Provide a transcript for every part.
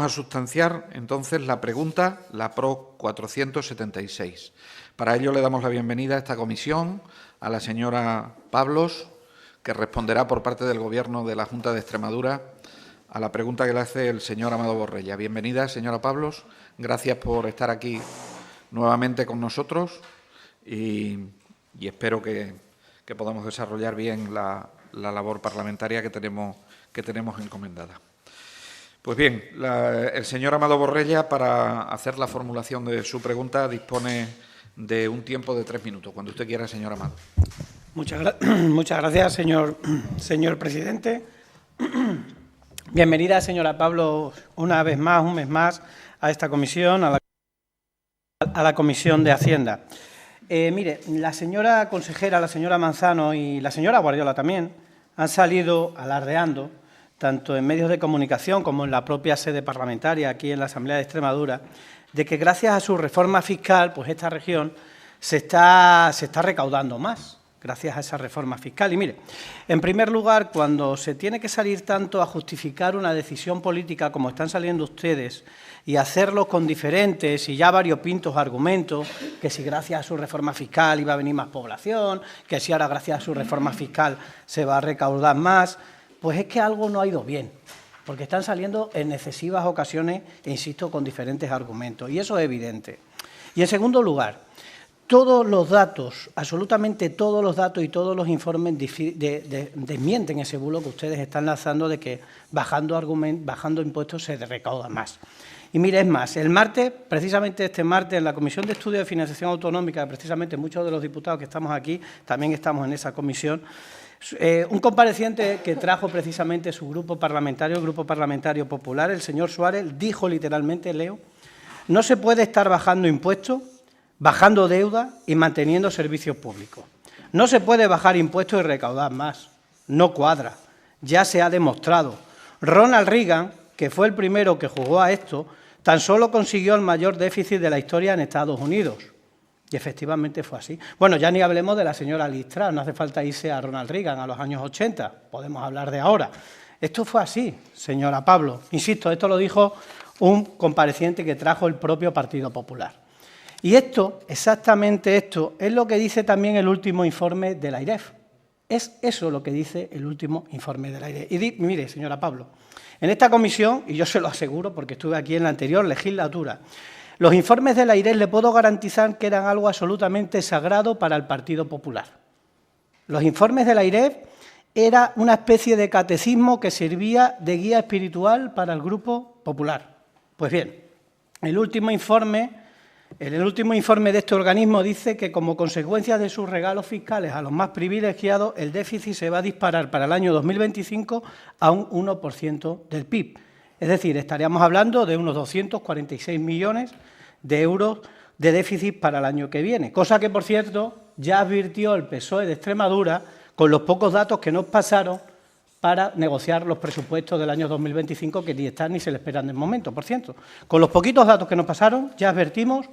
a sustanciar entonces la pregunta, la PRO 476. Para ello le damos la bienvenida a esta comisión a la señora Pablos, que responderá por parte del Gobierno de la Junta de Extremadura a la pregunta que le hace el señor Amado Borrella. Bienvenida, señora Pablos. Gracias por estar aquí nuevamente con nosotros y espero que podamos desarrollar bien la labor parlamentaria que tenemos encomendada. Pues bien, el señor Amado Borrella, para hacer la formulación de su pregunta, dispone de un tiempo de 3 minutos. Cuando usted quiera, señor Amado. Muchas gracias, señor presidente. Bienvenida, señora Pablo, un mes más, a esta comisión, a la Comisión de Hacienda. Mire, la señora consejera, la señora Manzano y la señora Guardiola también han salido alardeando, tanto en medios de comunicación como en la propia sede parlamentaria, aquí en la Asamblea de Extremadura, de que gracias a su reforma fiscal, pues esta región se está recaudando más, gracias a esa reforma fiscal. Y mire, en primer lugar, cuando se tiene que salir tanto a justificar una decisión política como están saliendo ustedes y hacerlo con diferentes y ya variopintos argumentos, que si gracias a su reforma fiscal iba a venir más población, que si ahora gracias a su reforma fiscal se va a recaudar más, pues es que algo no ha ido bien, porque están saliendo en excesivas ocasiones, e insisto, con diferentes argumentos, y eso es evidente. Y en segundo lugar, todos los datos, absolutamente todos los datos y todos los informes desmienten ese bulo que ustedes están lanzando de que bajando impuestos se recauda más. Y mire, es más, el martes, precisamente este martes, en la Comisión de Estudios de Financiación Autonómica, precisamente muchos de los diputados que estamos aquí también estamos en esa comisión, un compareciente que trajo precisamente su grupo parlamentario, el Grupo Parlamentario Popular, el señor Suárez, dijo literalmente, leo, no se puede estar bajando impuestos, bajando deuda y manteniendo servicios públicos. No se puede bajar impuestos y recaudar más. No cuadra. Ya se ha demostrado. Ronald Reagan, que fue el primero que jugó a esto, tan solo consiguió el mayor déficit de la historia en Estados Unidos. Y efectivamente fue así. Bueno, ya ni hablemos de la señora Liz Truss, no hace falta irse a Ronald Reagan, a los años 80, podemos hablar de ahora. Esto fue así, señora Pablo. Insisto, esto lo dijo un compareciente que trajo el propio Partido Popular. Y esto, exactamente esto, es lo que dice también el último informe de la AIREF. Es eso lo que dice el último informe de la AIREF. Y mire, señora Pablo, en esta comisión, y yo se lo aseguro porque estuve aquí en la anterior legislatura, los informes de la AIREF le puedo garantizar que eran algo absolutamente sagrado para el Partido Popular. Los informes de la AIREF era una especie de catecismo que servía de guía espiritual para el Grupo Popular. Pues bien, en el último informe de este organismo dice que como consecuencia de sus regalos fiscales a los más privilegiados, el déficit se va a disparar para el año 2025 a un 1% del PIB. Es decir, estaríamos hablando de unos 246 millones de euros de déficit para el año que viene, cosa que, por cierto, ya advirtió el PSOE de Extremadura con los pocos datos que nos pasaron para negociar los presupuestos del año 2025, que ni están ni se le esperan de momento, por cierto. Con los poquitos datos que nos pasaron, ya advertimos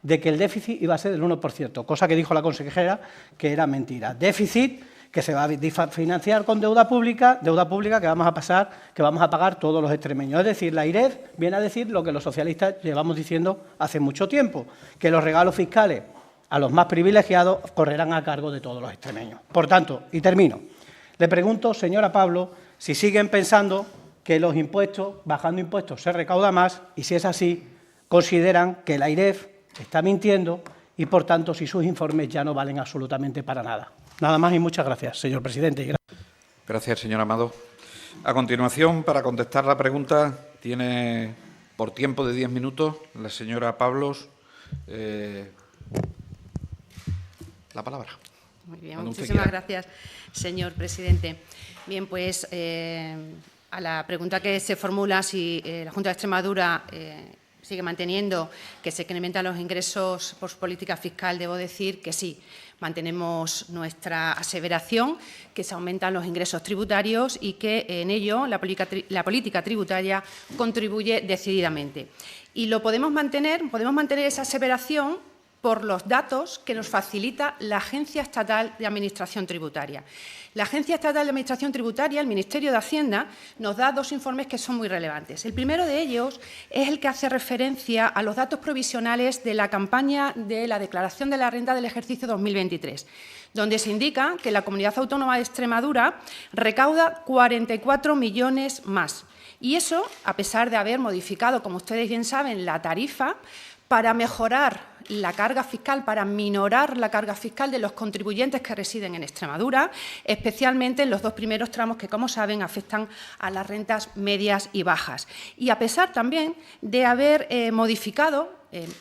de que el déficit iba a ser del 1%, cosa que dijo la consejera que era mentira. Déficit que se va a financiar con deuda pública que vamos a pagar todos los extremeños. Es decir, la AIREF viene a decir lo que los socialistas llevamos diciendo hace mucho tiempo, que los regalos fiscales a los más privilegiados correrán a cargo de todos los extremeños. Por tanto, y termino, le pregunto, señora Pablo, si siguen pensando que los impuestos, bajando impuestos, se recauda más y, si es así, consideran que la AIREF está mintiendo y, por tanto, si sus informes ya no valen absolutamente para nada. Nada más y muchas gracias, señor presidente. Gracias, señor Amado. A continuación, para contestar la pregunta, tiene por tiempo de 10 minutos la señora Pablos la palabra. Muy bien, muchísimas gracias, señor presidente. Bien, pues a la pregunta que se formula si la Junta de Extremadura sigue manteniendo que se incrementan los ingresos por política fiscal, debo decir que sí. Mantenemos nuestra aseveración, que se aumentan los ingresos tributarios y que en ello la política tributaria contribuye decididamente. Y lo podemos mantener esa aseveración por los datos que nos facilita la Agencia Estatal de Administración Tributaria. La Agencia Estatal de Administración Tributaria, el Ministerio de Hacienda, nos da dos informes que son muy relevantes. El primero de ellos es el que hace referencia a los datos provisionales de la campaña de la declaración de la renta del ejercicio 2023, donde se indica que la Comunidad Autónoma de Extremadura recauda 44 millones más. Y eso, a pesar de haber modificado, como ustedes bien saben, la tarifa para mejorar la carga fiscal, para minorar la carga fiscal de los contribuyentes que residen en Extremadura, especialmente en los dos primeros tramos que, como saben, afectan a las rentas medias y bajas. Y a pesar también de haber modificado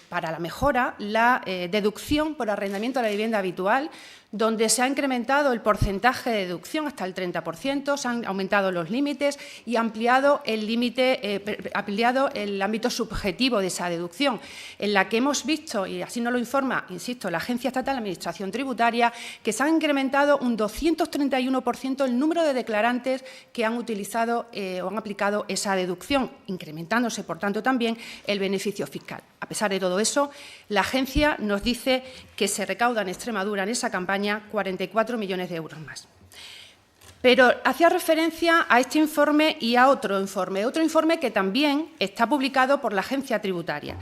para la mejora la deducción por arrendamiento de la vivienda habitual, donde se ha incrementado el porcentaje de deducción hasta el 30%, se han aumentado los límites y ampliado el ámbito subjetivo de esa deducción, en la que hemos visto, y así nos lo informa, insisto, la Agencia Estatal de Administración Tributaria, que se ha incrementado un 231% el número de declarantes que han utilizado o han aplicado esa deducción, incrementándose, por tanto, también el beneficio fiscal. A pesar de todo eso, la agencia nos dice que se recauda en Extremadura en esa campaña 44 millones de euros más. Pero hacía referencia a este informe y a otro informe que también está publicado por la Agencia Tributaria.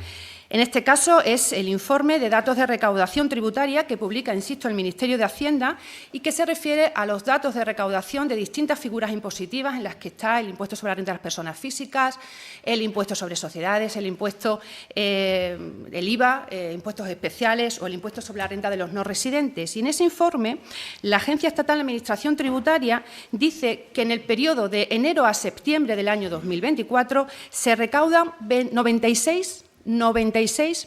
En este caso es el informe de datos de recaudación tributaria que publica, insisto, el Ministerio de Hacienda y que se refiere a los datos de recaudación de distintas figuras impositivas en las que está el impuesto sobre la renta de las personas físicas, el impuesto sobre sociedades, el impuesto del IVA, impuestos especiales o el impuesto sobre la renta de los no residentes. Y en ese informe, la Agencia Estatal de Administración Tributaria dice que en el periodo de enero a septiembre del año 2024 se recaudan 96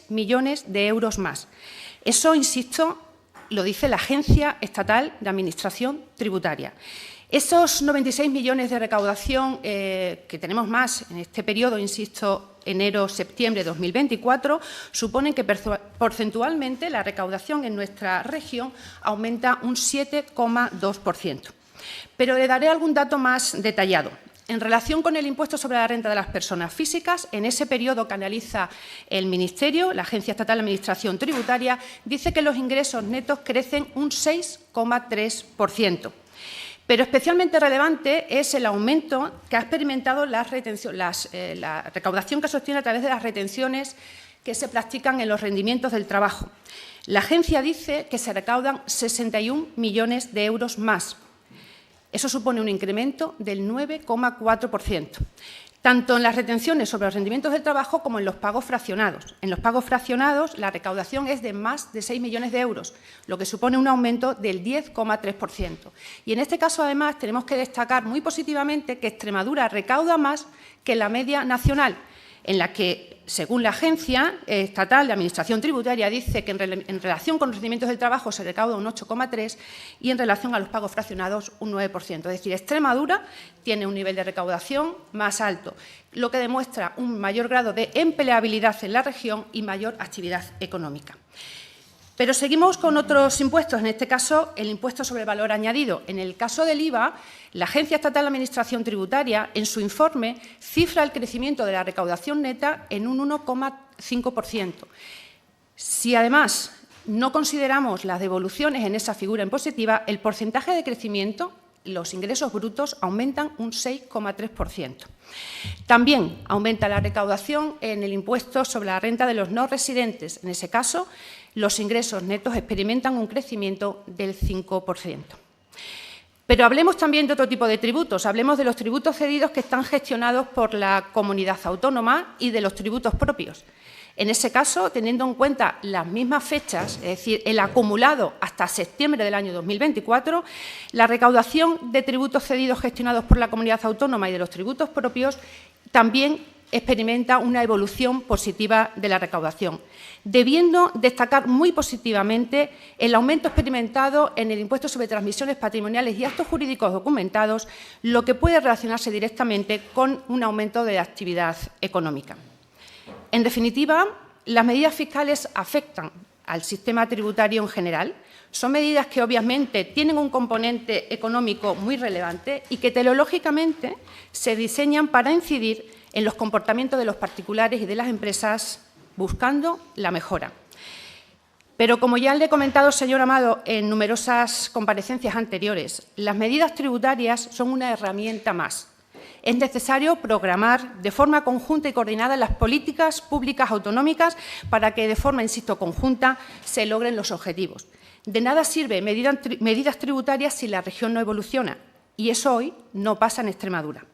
millones de euros más. Eso, insisto, lo dice la Agencia Estatal de Administración Tributaria. Esos 96 millones de recaudación que tenemos más en este periodo, insisto, enero-septiembre de 2024, suponen que porcentualmente la recaudación en nuestra región aumenta un 7,2%. Pero le daré algún dato más detallado. En relación con el impuesto sobre la renta de las personas físicas, en ese periodo que analiza el Ministerio, la Agencia Estatal de Administración Tributaria, dice que los ingresos netos crecen un 6,3%. Pero especialmente relevante es el aumento que ha experimentado la recaudación que sostiene a través de las retenciones que se practican en los rendimientos del trabajo. La agencia dice que se recaudan 61 millones de euros más. Eso supone un incremento del 9,4%, tanto en las retenciones sobre los rendimientos del trabajo como en los pagos fraccionados. En los pagos fraccionados, la recaudación es de más de 6 millones de euros, lo que supone un aumento del 10,3%. Y en este caso, además, tenemos que destacar muy positivamente que Extremadura recauda más que la media nacional, en la que, según la Agencia Estatal de Administración Tributaria, dice que en relación con los rendimientos del trabajo se recauda un 8,3% y en relación a los pagos fraccionados un 9%. Es decir, Extremadura tiene un nivel de recaudación más alto, lo que demuestra un mayor grado de empleabilidad en la región y mayor actividad económica. Pero seguimos con otros impuestos, en este caso el impuesto sobre el valor añadido. En el caso del IVA, la Agencia Estatal de Administración Tributaria, en su informe, cifra el crecimiento de la recaudación neta en un 1,5%. Si además no consideramos las devoluciones en esa figura impositiva, el porcentaje de crecimiento, los ingresos brutos, aumentan un 6,3%. También aumenta la recaudación en el impuesto sobre la renta de los no residentes. En ese caso, los ingresos netos experimentan un crecimiento del 5%. Pero hablemos también de otro tipo de tributos. Hablemos de los tributos cedidos que están gestionados por la comunidad autónoma y de los tributos propios. En ese caso, teniendo en cuenta las mismas fechas, es decir, el acumulado hasta septiembre del año 2024, la recaudación de tributos cedidos gestionados por la comunidad autónoma y de los tributos propios también experimenta una evolución positiva de la recaudación, debiendo destacar muy positivamente el aumento experimentado en el impuesto sobre transmisiones patrimoniales y actos jurídicos documentados, lo que puede relacionarse directamente con un aumento de la actividad económica. En definitiva, las medidas fiscales afectan al sistema tributario en general. Son medidas que obviamente tienen un componente económico muy relevante y que teleológicamente se diseñan para incidir en los comportamientos de los particulares y de las empresas buscando la mejora. Pero, como ya le he comentado, señor Amado, en numerosas comparecencias anteriores, las medidas tributarias son una herramienta más. Es necesario programar de forma conjunta y coordinada las políticas públicas autonómicas para que, de forma, insisto, conjunta, se logren los objetivos. De nada sirven medidas tributarias si la región no evoluciona, y eso hoy no pasa en Extremadura.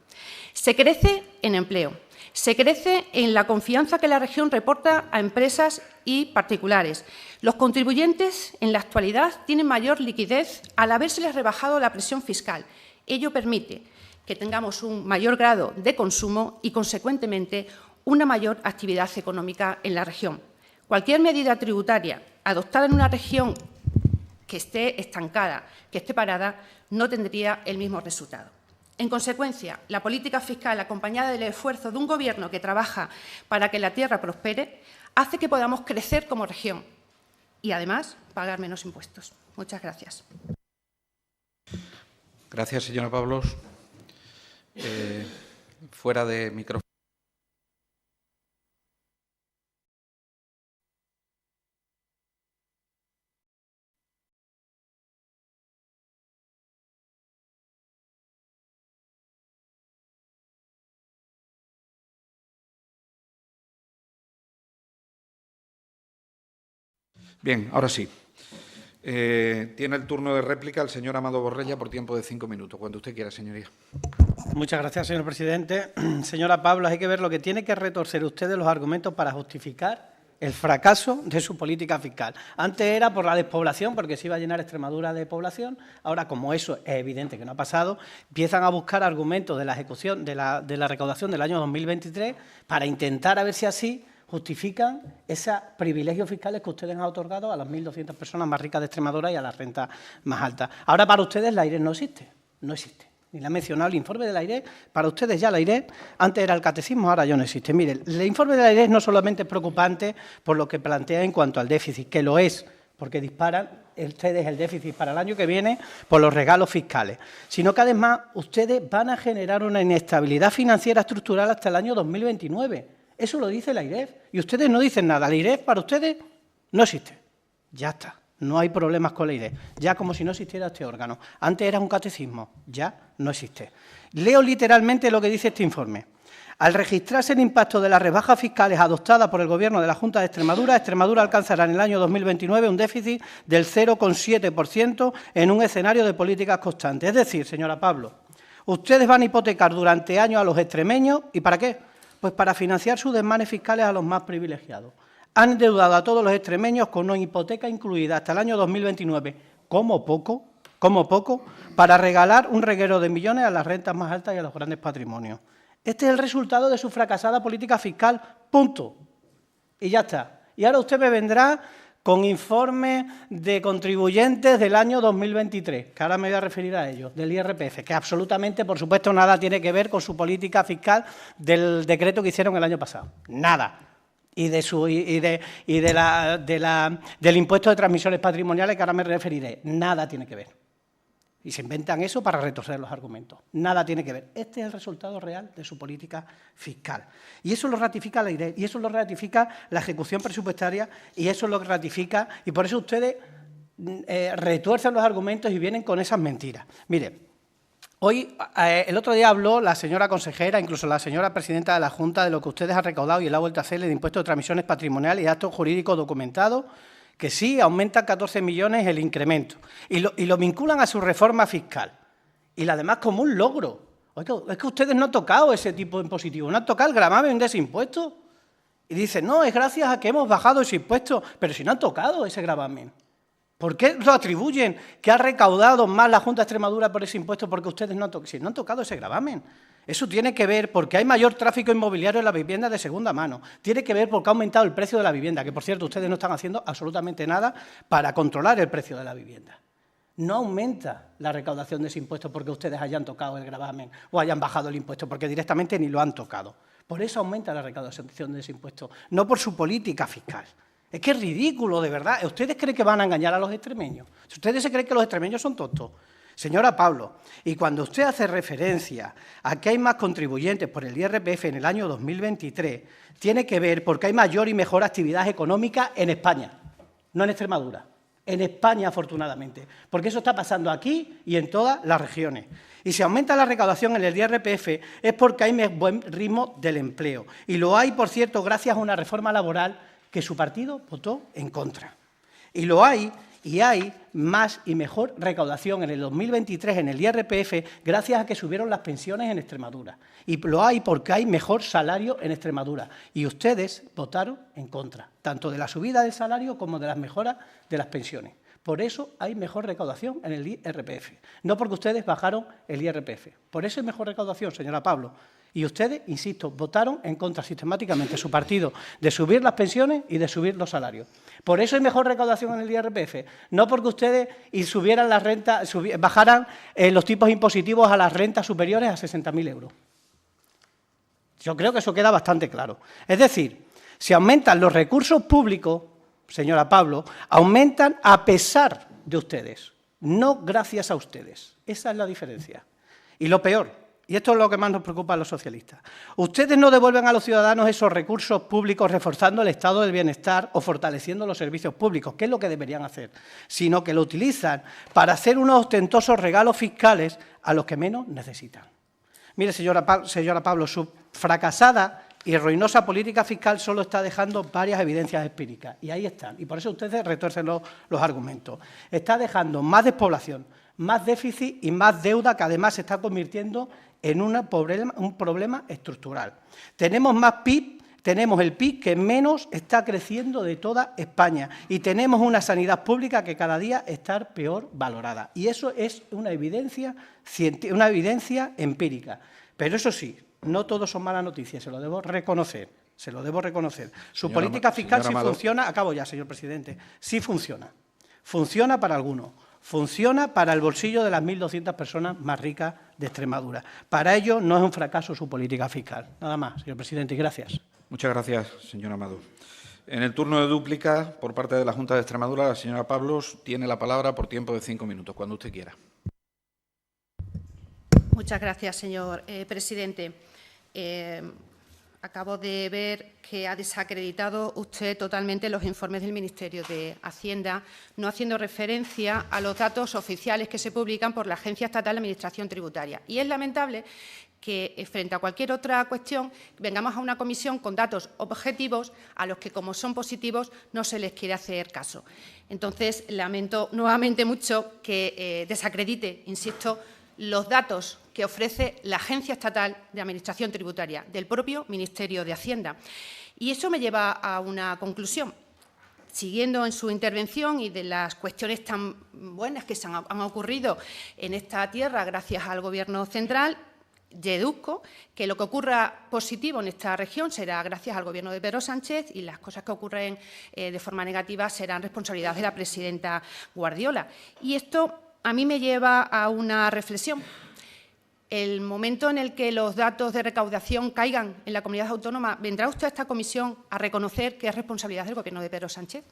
Se crece en empleo, se crece en la confianza que la región reporta a empresas y particulares. Los contribuyentes, en la actualidad, tienen mayor liquidez al habérseles rebajado la presión fiscal. Ello permite que tengamos un mayor grado de consumo y, consecuentemente, una mayor actividad económica en la región. Cualquier medida tributaria adoptada en una región que esté estancada, que esté parada, no tendría el mismo resultado. En consecuencia, la política fiscal, acompañada del esfuerzo de un Gobierno que trabaja para que la tierra prospere, hace que podamos crecer como región y, además, pagar menos impuestos. Muchas gracias. Gracias, señora Pablos. Fuera de micrófono. Bien, ahora sí. Tiene el turno de réplica el señor Amado Borrella por tiempo de 5 minutos. Cuando usted quiera, señoría. Muchas gracias, señor presidente. Señora Pablos, hay que ver lo que tiene que retorcer usted los argumentos para justificar el fracaso de su política fiscal. Antes era por la despoblación, porque se iba a llenar Extremadura de población. Ahora, como eso es evidente que no ha pasado, empiezan a buscar argumentos de la ejecución de la recaudación del año 2023 para intentar a ver si así justifican esos privilegios fiscales que ustedes han otorgado a las 1.200 personas más ricas de Extremadura y a las rentas más altas. Ahora, para ustedes, la AIREF no existe. No existe. Ni la ha mencionado el informe de la AIREF. Para ustedes ya la AIREF, antes era el catecismo, ahora ya no existe. Miren, el informe de la AIREF no solamente es preocupante por lo que plantea en cuanto al déficit, que lo es, porque disparan ustedes el déficit para el año que viene por los regalos fiscales, sino que además ustedes van a generar una inestabilidad financiera estructural hasta el año 2029. Eso lo dice la AIREF. Y ustedes no dicen nada. La AIREF para ustedes no existe. Ya está. No hay problemas con la AIREF. Ya como si no existiera este órgano. Antes era un catecismo. Ya no existe. Leo literalmente lo que dice este informe. Al registrarse el impacto de las rebajas fiscales adoptadas por el Gobierno de la Junta de Extremadura, Extremadura alcanzará en el año 2029 un déficit del 0,7% en un escenario de políticas constantes. Es decir, señora Pablo, ustedes van a hipotecar durante años a los extremeños. ¿Y para qué? Pues para financiar sus desmanes fiscales a los más privilegiados. Han endeudado a todos los extremeños con una hipoteca incluida hasta el año 2029, como poco, para regalar un reguero de millones a las rentas más altas y a los grandes patrimonios. Este es el resultado de su fracasada política fiscal, punto. Y ya está. Y ahora usted me vendrá con informes de contribuyentes del año 2023, que ahora me voy a referir a ellos, del IRPF, que absolutamente, por supuesto, nada tiene que ver con su política fiscal del decreto que hicieron el año pasado. Nada. Y del impuesto de transmisiones patrimoniales, que ahora me referiré. Nada tiene que ver. Y se inventan eso para retorcer los argumentos. Nada tiene que ver. Este es el resultado real de su política fiscal. Y eso lo ratifica la AIREF, y eso lo ratifica la ejecución presupuestaria, y eso lo ratifica, y por eso ustedes retuercen los argumentos y vienen con esas mentiras. Mire, hoy, el otro día habló la señora consejera, incluso la señora presidenta de la Junta, de lo que ustedes han recaudado y la vuelta a hacerle de impuestos de transmisiones patrimoniales y actos jurídicos documentados, que sí, aumenta 14 millones el incremento, y lo vinculan a su reforma fiscal, y además como un logro. Oiga, es que ustedes no han tocado ese tipo de impositivo, no han tocado el gravamen de ese impuesto, y dicen, no, es gracias a que hemos bajado ese impuesto, pero si no han tocado ese gravamen. ¿Por qué lo atribuyen que ha recaudado más la Junta de Extremadura por ese impuesto porque ustedes no han tocado? Si no han tocado ese gravamen. Eso tiene que ver porque hay mayor tráfico inmobiliario en la vivienda de segunda mano. Tiene que ver porque ha aumentado el precio de la vivienda, que por cierto ustedes no están haciendo absolutamente nada para controlar el precio de la vivienda. No aumenta la recaudación de ese impuesto porque ustedes hayan tocado el gravamen o hayan bajado el impuesto, porque directamente ni lo han tocado. Por eso aumenta la recaudación de ese impuesto, no por su política fiscal. Es que es ridículo, de verdad. ¿Ustedes creen que van a engañar a los extremeños? ¿Ustedes se creen que los extremeños son tontos? Señora Pablo, y cuando usted hace referencia a que hay más contribuyentes por el IRPF en el año 2023, tiene que ver porque hay mayor y mejor actividad económica en España. no en Extremadura, en España, afortunadamente, porque eso está pasando aquí y en todas las regiones. Y si aumenta la recaudación en el IRPF es porque hay buen ritmo del empleo. Y lo hay, por cierto, gracias a una reforma laboral que su partido votó en contra. Y lo hay, y hay más y mejor recaudación en el 2023 en el IRPF gracias a que subieron las pensiones en Extremadura. Y lo hay porque hay mejor salario en Extremadura. Y ustedes votaron en contra, tanto de la subida del salario como de las mejoras de las pensiones. Por eso hay mejor recaudación en el IRPF, no porque ustedes bajaron el IRPF. Por eso hay mejor recaudación, señora Pablo. Y ustedes, insisto, votaron en contra sistemáticamente, su partido, de subir las pensiones y de subir los salarios. Por eso hay mejor recaudación en el IRPF, no porque ustedes subieran las rentas, bajaran los tipos impositivos a las rentas superiores a 60.000 euros. Yo creo que eso queda bastante claro. Es decir, si aumentan los recursos públicos, señora Pablo, aumentan a pesar de ustedes, no gracias a ustedes. Esa es la diferencia. Y lo peor, y esto es lo que más nos preocupa a los socialistas, ustedes no devuelven a los ciudadanos esos recursos públicos reforzando el estado del bienestar o fortaleciendo los servicios públicos, que es lo que deberían hacer, sino que lo utilizan para hacer unos ostentosos regalos fiscales a los que menos necesitan. Mire, señora Pablo, su fracasada y ruinosa política fiscal solo está dejando varias evidencias empíricas. Y ahí están. Y por eso ustedes retuercen los argumentos. Está dejando más despoblación, más déficit y más deuda, que además se está convirtiendo en un problema estructural. Tenemos más PIB, tenemos el PIB que menos está creciendo de toda España. Y tenemos una sanidad pública que cada día está peor valorada. Y eso es una evidencia empírica. Pero eso sí, no todos son malas noticias, se lo debo reconocer, Su política fiscal sí funciona, acabo ya, señor presidente, sí funciona. Funciona para algunos, funciona para el bolsillo de las 1.200 personas más ricas de Extremadura. Para ello no es un fracaso su política fiscal. Nada más, señor presidente, y gracias. Muchas gracias, señor Amador. En el turno de dúplica, por parte de la Junta de Extremadura, la señora Pablos tiene la palabra por tiempo de 5 minutos, cuando usted quiera. Muchas gracias, señor presidente. Acabo de ver que ha desacreditado usted totalmente los informes del Ministerio de Hacienda, no haciendo referencia a los datos oficiales que se publican por la Agencia Estatal de Administración Tributaria. Y es lamentable que, frente a cualquier otra cuestión, vengamos a una comisión con datos objetivos a los que, como son positivos, no se les quiere hacer caso. Entonces, lamento nuevamente mucho que desacredite, insisto, los datos que ofrece la Agencia Estatal de Administración Tributaria del propio Ministerio de Hacienda. Y eso me lleva a una conclusión. Siguiendo en su intervención y de las cuestiones tan buenas que se han ocurrido en esta tierra gracias al Gobierno central, deduzco que lo que ocurra positivo en esta región será gracias al Gobierno de Pedro Sánchez y las cosas que ocurren de forma negativa serán responsabilidad de la presidenta Guardiola. Y esto a mí me lleva a una reflexión. El momento en el que los datos de recaudación caigan en la comunidad autónoma, ¿vendrá usted a esta comisión a reconocer que es responsabilidad del Gobierno de Pedro Sánchez?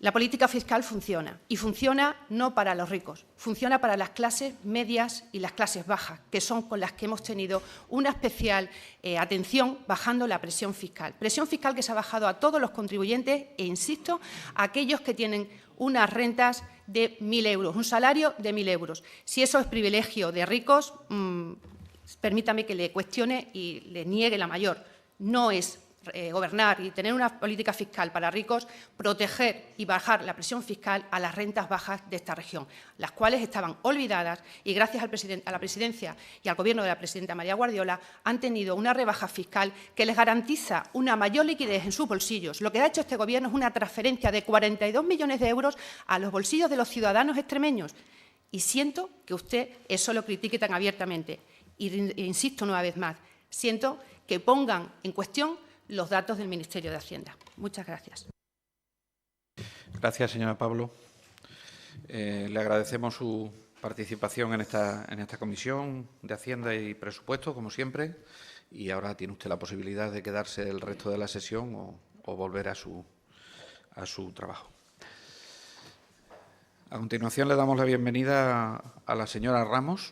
La política fiscal funciona, y funciona no para los ricos, funciona para las clases medias y las clases bajas, que son con las que hemos tenido una especial atención bajando la presión fiscal que se ha bajado a todos los contribuyentes e, insisto, a aquellos que tienen unas rentas de 1.000 euros, un salario de 1.000 euros. Si eso es privilegio de ricos, permítame que le cuestione y le niegue la mayor. No es gobernar y tener una política fiscal para ricos, proteger y bajar la presión fiscal a las rentas bajas de esta región, las cuales estaban olvidadas y gracias a la presidencia y al Gobierno de la presidenta María Guardiola han tenido una rebaja fiscal que les garantiza una mayor liquidez en sus bolsillos. Lo que ha hecho este Gobierno es una transferencia de 42 millones de euros a los bolsillos de los ciudadanos extremeños. Y siento que usted eso lo critique tan abiertamente. E insisto una vez más, siento que pongan en cuestión los datos del Ministerio de Hacienda. Muchas gracias. Gracias, señora Pablo. Le agradecemos su participación en esta comisión de Hacienda y Presupuestos, como siempre, y ahora tiene usted la posibilidad de quedarse el resto de la sesión o volver a su trabajo. A continuación, le damos la bienvenida a la señora Ramos,